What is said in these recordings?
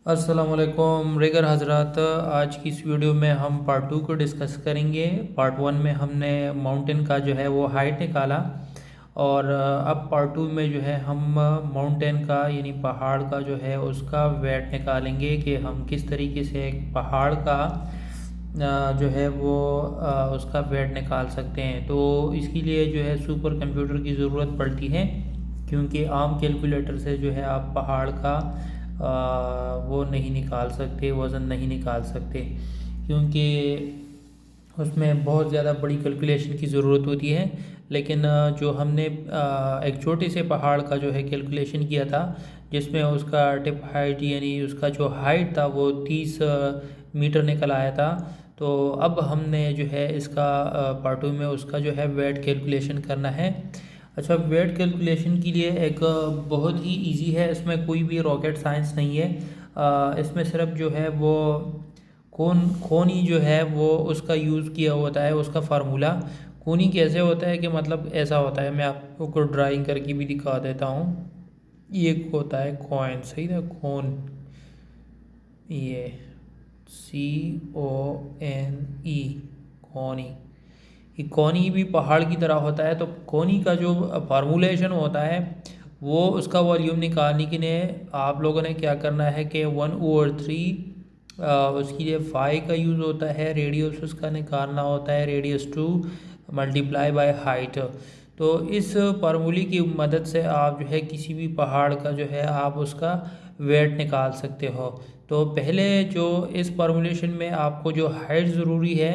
अस्सलाम वालेकुम रेगर हजरात। आज की इस वीडियो में हम पार्ट 2 को डिस्कस करेंगे। पार्ट 1 में हमने माउंटेन का जो है वो हाइट निकाला और अब पार्ट 2 में जो है हम माउंटेन का यानी पहाड़ का जो है उसका वेट निकालेंगे कि हम किस तरीके से एक पहाड़ का जो है वो उसका वेट निकाल सकते हैं। तो इसके लिए जो है सुपर कंप्यूटर की ज़रूरत पड़ती है, क्योंकि आम कैलकुलेटर से जो है आप पहाड़ का वो नहीं निकाल सकते, वज़न नहीं निकाल सकते, क्योंकि उसमें बहुत ज़्यादा बड़ी कैलकुलेशन की ज़रूरत होती है। लेकिन जो हमने एक छोटे से पहाड़ का जो है कैलकुलेशन किया था, जिसमें उसका टिप हाइट यानी उसका जो हाइट था वो 30 मीटर निकल आया था। तो अब हमने जो है इसका पार्ट 2 में उसका जो है वेट कैलकुलेशन करना है। अच्छा, वेट कैलकुलेशन के लिए एक बहुत ही इजी है, इसमें कोई भी रॉकेट साइंस नहीं है। इसमें सिर्फ जो है वो कोनी जो है वो उसका यूज़ किया होता है, उसका फार्मूला। कोनी कैसे होता है कि मतलब ऐसा होता है, मैं आपको ड्राइंग करके भी दिखा देता हूँ। ये होता है कॉइन, सही ना, कॉन, ये CONE, कॉनी। ये कॉनी भी पहाड़ की तरह होता है। तो कॉनी का जो फार्मूलेशन होता है वो उसका वॉल्यूम निकालने के लिए आप लोगों ने क्या करना है कि 1/3 उसके लिए फाई का यूज़ होता है, रेडियस उसका निकालना होता है, रेडियस 2 मल्टीप्लाई बाय हाइट। तो इस फार्मूले की मदद से आप जो है किसी भी पहाड़ का जो है आप उसका वेट निकाल सकते हो। तो पहले जो इस फार्मूलेशन में आपको जो हाइट ज़रूरी है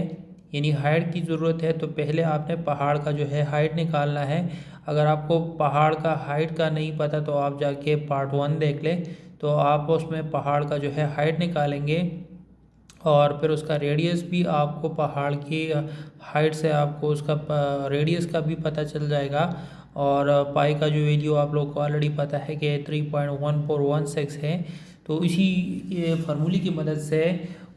यानी हाइट की ज़रूरत है, तो पहले आपने पहाड़ का जो है हाइट निकालना है। अगर आपको पहाड़ का हाइट का नहीं पता तो आप जाके पार्ट 1 देख लें, तो आप उसमें पहाड़ का जो है हाइट निकालेंगे और फिर उसका रेडियस भी आपको पहाड़ की हाइट से आपको उसका रेडियस का भी पता चल जाएगा। और पाई का जो वैल्यू आप लोग को ऑलरेडी पता है कि 3.1416 है। तो इसी फार्मूले की मदद से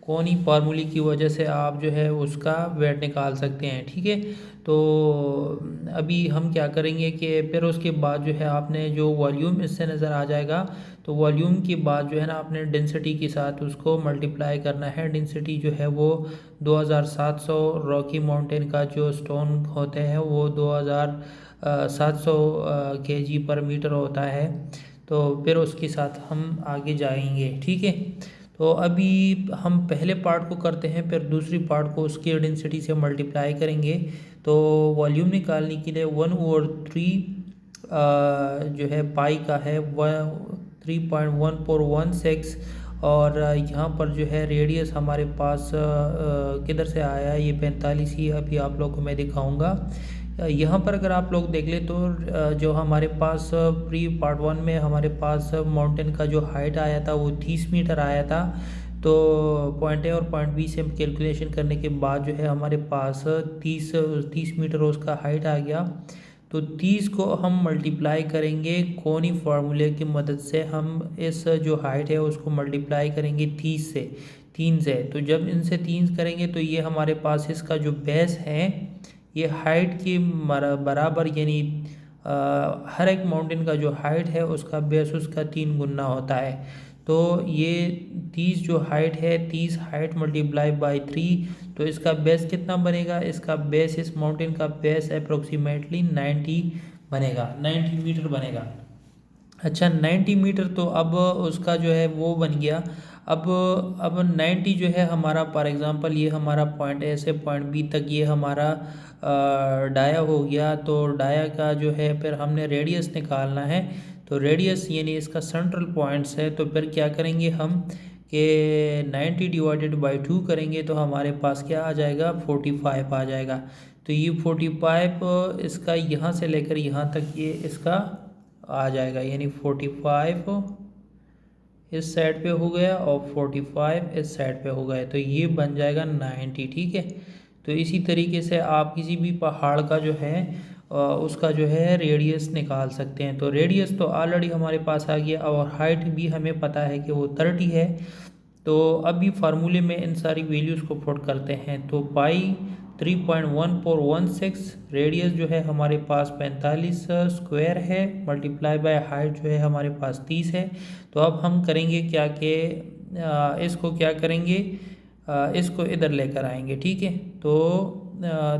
कौन फार्मूले की वजह से आप जो है उसका वेट निकाल सकते हैं, ठीक है। तो अभी हम क्या करेंगे कि फिर उसके बाद जो है आपने जो वॉल्यूम इससे नज़र आ जाएगा, तो वॉल्यूम के बाद जो है ना आपने डेंसिटी के साथ उसको मल्टीप्लाई करना है। डेंसिटी जो है वो 2700, रॉकी माउंटेन का जो स्टोन होते हैं वो 2700 kg पर मीटर होता है। तो फिर उसके साथ हम आगे जाएंगे, ठीक है। तो अभी हम पहले पार्ट को करते हैं, फिर दूसरी पार्ट को उसकी डेंसिटी से मल्टीप्लाई करेंगे। तो वॉल्यूम निकालने के लिए 1/3 जो है पाई का है 3.1416। और यहाँ पर जो है रेडियस हमारे पास किधर से आया, ये 45 ही अभी आप लोग को मैं दिखाऊंगा। यहाँ पर अगर आप लोग देख ले तो जो हमारे पास प्री पार्ट 1 में हमारे पास माउंटेन का जो हाइट आया था वो 30 मीटर आया था। तो पॉइंट ए और पॉइंट बी से कैलकुलेशन करने के बाद जो है हमारे पास 30 मीटर उसका हाइट आ गया। तो 30 को हम मल्टीप्लाई करेंगे कोनी फार्मूले की मदद से, हम इस जो हाइट है उसको मल्टीप्लाई करेंगे 30 से, 3 से। तो जब इनसे 3 करेंगे तो ये हमारे पास इसका जो बेस है ये हाइट के बराबर, यानी हर एक माउंटेन का जो हाइट है उसका बेस उसका 3 गुना होता है। तो ये 30 जो हाइट है, 30 हाइट मल्टीप्लाई बाई 3, तो इसका बेस कितना बनेगा, इसका बेस इस माउंटेन का बेस अप्रोक्सीमेटली 90 बनेगा, 90 मीटर बनेगा। अच्छा, 90 मीटर तो अब उसका जो है वो बन गया। अब 90 जो है हमारा, फॉर एग्ज़ाम्पल ये हमारा पॉइंट ए से पॉइंट बी तक ये हमारा डाया हो गया। तो डाया का जो है फिर हमने रेडियस निकालना है। तो रेडियस यानी इसका सेंट्रल पॉइंट्स है, तो फिर क्या करेंगे हम कि 90 डिवाइडेड बाई 2 करेंगे तो हमारे पास क्या आ जाएगा, 45 आ जाएगा। तो ये 45 इसका यहाँ से लेकर यहाँ तक ये इसका आ जाएगा, यानी 45 इस साइड पे हो गया और 45 इस साइड पे हो गया, तो ये बन जाएगा 90, ठीक है। तो इसी तरीके से आप किसी भी पहाड़ का जो है उसका जो है रेडियस निकाल सकते हैं। तो रेडियस तो ऑलरेडी हमारे पास आ गया और हाइट भी हमें पता है कि वो 30 है। तो अभी फार्मूले में इन सारी वैल्यूज़ को पुट करते हैं। तो पाई 3.1416, रेडियस जो है हमारे पास 45 स्क्वायर है, मल्टीप्लाई बाय हाइट जो है हमारे पास 30 है। तो अब हम करेंगे क्या कि इसको क्या करेंगे, इसको इधर लेकर आएंगे, ठीक है। तो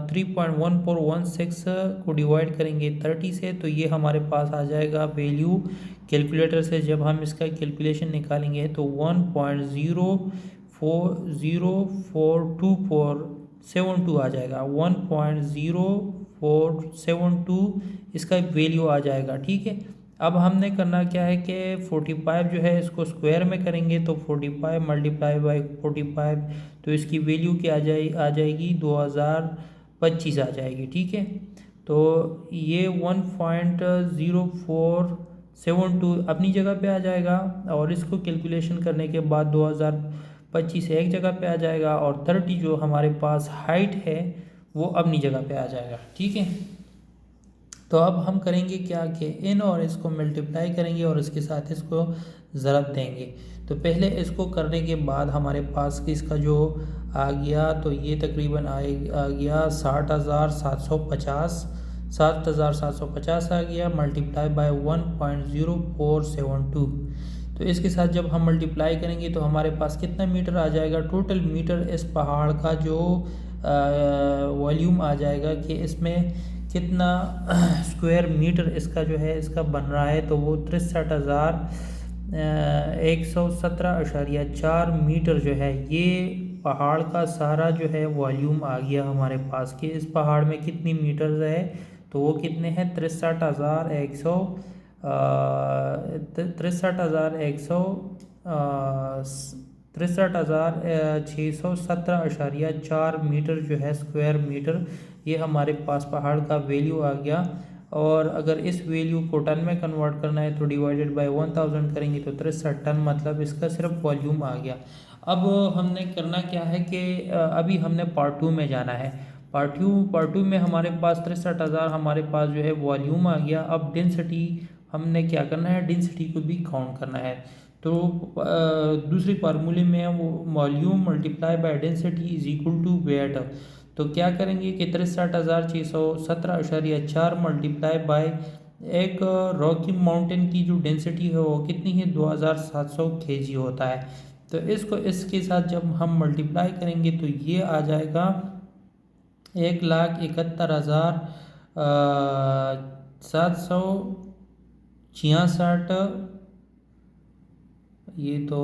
3.1416 को डिवाइड करेंगे 30 से, तो ये हमारे पास आ जाएगा वैल्यू कैलकुलेटर से जब हम इसका कैलकुलेशन निकालेंगे तो 1.04042472 आ जाएगा। 1.0472 इसका वैल्यू आ जाएगा, ठीक है। अब हमने करना क्या है कि 45 जो है इसको स्क्वायर में करेंगे, तो 45 मल्टीप्लाई बाई 45, तो इसकी वैल्यू क्या आ जाएगी 2025 आ जाएगी, ठीक है। तो ये 1.0472 अपनी जगह पे आ जाएगा, और इसको कैलकुलेशन करने के बाद 2025 एक जगह पे आ जाएगा, और 30 जो हमारे पास हाइट है वो अपनी जगह पे आ जाएगा, ठीक है। तो अब हम करेंगे क्या कि इन और इसको मल्टीप्लाई करेंगे और इसके साथ इसको ज़रब देंगे। तो पहले इसको करने के बाद हमारे पास इसका जो आ गया, तो ये तकरीबन आ गया 60,750 आ गया, मल्टीप्लाई बाय 1.0472। तो इसके साथ जब हम मल्टीप्लाई करेंगे तो हमारे पास कितना मीटर आ जाएगा, टोटल मीटर इस पहाड़ का जो वॉल्यूम आ जाएगा कि इसमें कितना स्क्वायर मीटर इसका जो है इसका बन रहा है, तो वो 63,117.4 मीटर जो है ये पहाड़ का सारा जो है वॉल्यूम आ गया हमारे पास कि इस पहाड़ में कितनी मीटर्स है। तो वो कितने हैं 63,617.4 मीटर जो है स्क्वायर मीटर, ये हमारे पास पहाड़ का वैल्यू आ गया। और अगर इस वैल्यू को टन में कन्वर्ट करना है तो डिवाइडेड बाय 1000 करेंगे तो 63 टन, मतलब इसका सिर्फ वॉल्यूम आ गया। अब हमने करना क्या है कि अभी हमने पार्ट 2 में जाना है। पार्ट टू में हमारे पास 63,000 हमारे पास जो है वॉल्यूम आ गया। अब डेंसिटी हमने क्या करना है, डेंसिटी को भी काउंट करना है। तो दूसरी फार्मूले में वो volume multiply by density is equal to weight. तो क्या करेंगे कि 63,617.4 मल्टीप्लाई बाय एक रॉकी माउंटेन की जो डेंसिटी है वो कितनी है 2700 kg होता है। तो इसको इसके साथ जब हम मल्टीप्लाई करेंगे तो ये आ जाएगा 1,71,766। ये तो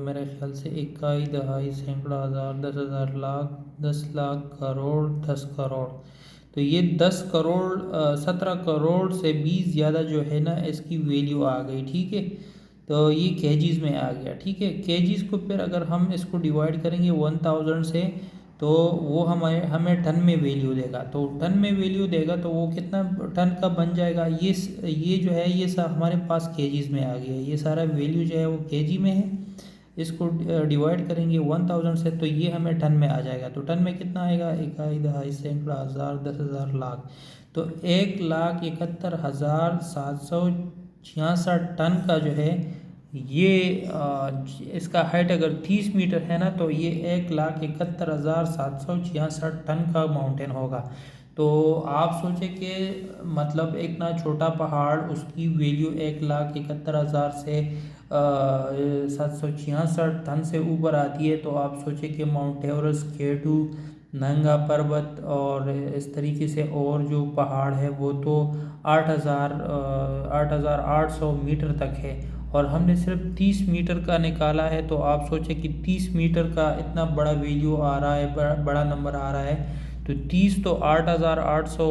मेरे ख्याल से इकाई दहाई सैकड़ा हज़ार 10,000 लाख 10 लाख करोड़ 10 करोड़, तो ये 10 करोड़ 17 करोड़ से भी ज़्यादा जो है ना इसकी वैल्यू आ गई, ठीक है। तो ये केजीज़ में आ गया, ठीक है। केजीज़ को फिर अगर हम इसको डिवाइड करेंगे 1000 से तो वो हमें टन में वैल्यू देगा। तो टन में वैल्यू देगा तो वो कितना टन का बन जाएगा, ये जो है ये सब हमारे पास केजीज़ में आ गया। ये सारा वैल्यू जो है वो केजी में है। इसको डिवाइड करेंगे 1000 से तो ये हमें टन में आ जाएगा। तो टन में कितना आएगा, इकाई दहाई सैकड़ा हज़ार 10,000 लाख, तो 1,71,766 टन का जो है ये इसका हाइट अगर 30 मीटर है ना तो ये 1,71,766 टन का माउंटेन होगा। तो आप सोचें कि मतलब एक ना छोटा पहाड़ उसकी वैल्यू 1,71,000 से 766 टन से ऊपर आती है। तो आप सोचें कि माउंट एवरेस्ट, K2, नंगा पर्वत और इस तरीके से और जो पहाड़ है वो तो 8,800 मीटर तक है, और हमने सिर्फ 30 मीटर का निकाला है। तो आप सोचें कि 30 मीटर का इतना बड़ा वैल्यू आ रहा है, बड़ा नंबर आ रहा है। तो 30 तो 8,800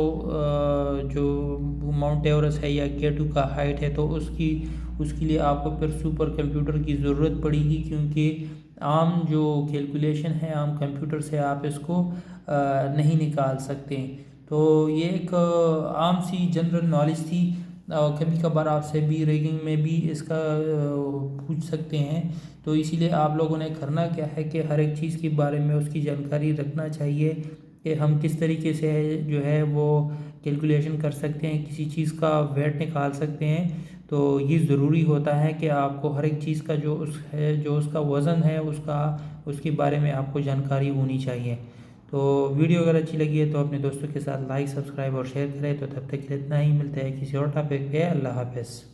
जो माउंट एवरेस्ट है या K2 का हाइट है, तो उसके लिए आपको फिर सुपर कंप्यूटर की ज़रूरत पड़ेगी, क्योंकि आम जो कैलकुलेशन है आम कंप्यूटर से आप इसको नहीं निकाल सकते। तो ये एक आम सी जनरल नॉलेज थी, और कभी कभार आपसे भी रैगिंग में भी इसका पूछ सकते हैं। तो इसीलिए आप लोगों ने करना क्या है कि हर एक चीज़ के बारे में उसकी जानकारी रखना चाहिए कि हम किस तरीके से जो है वो कैलकुलेशन कर सकते हैं, किसी चीज़ का वेट निकाल सकते हैं। तो ये ज़रूरी होता है कि आपको हर एक चीज़ का जो उसका वज़न है उसके बारे में आपको जानकारी होनी चाहिए। तो वीडियो अगर अच्छी लगी है तो अपने दोस्तों के साथ लाइक, सब्सक्राइब और शेयर करें। तो तब तक के लिए इतना ही, मिलते हैं किसी और टॉपिक पे। अल्लाह हाफ़िज़।